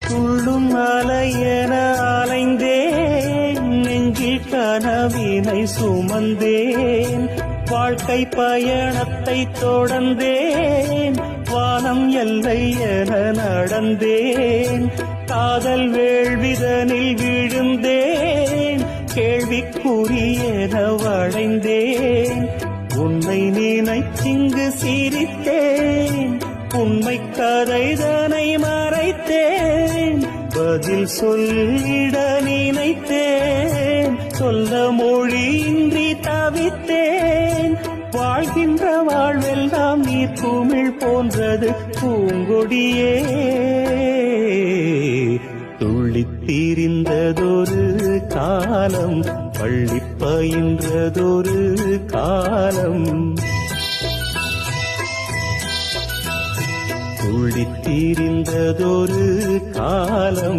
துள்ளும் அலையென அலைந்தேன், நெஞ்சில் கனவினை சுமந்தேன், வாழ்க்கை பயணத்தை தொடர்ந்தேன், வானம் எல்லை என நடந்தேன், காதல் வேள்விதனில் விழுந்தேன், கேள்விக்குரியென வளைந்தேன், உன்னை நினைத்திங்கு சிரித்தேன், உண்மை கதைதனை மறைத்தேன், பதில் சொல்லிட நினைத்தேன், சொல்ல மொழியின்றி தவித்தேன், வாழ்கின்ற வாழ்வெல்லாம் நீர் குமிழ் போன்றது பூங்கொடியே, துள்ளித் திரிந்ததொரு காலம், பள்ளி பயின்றதொரு காலம், துள்ளித் திரிந்ததொரு காலம்,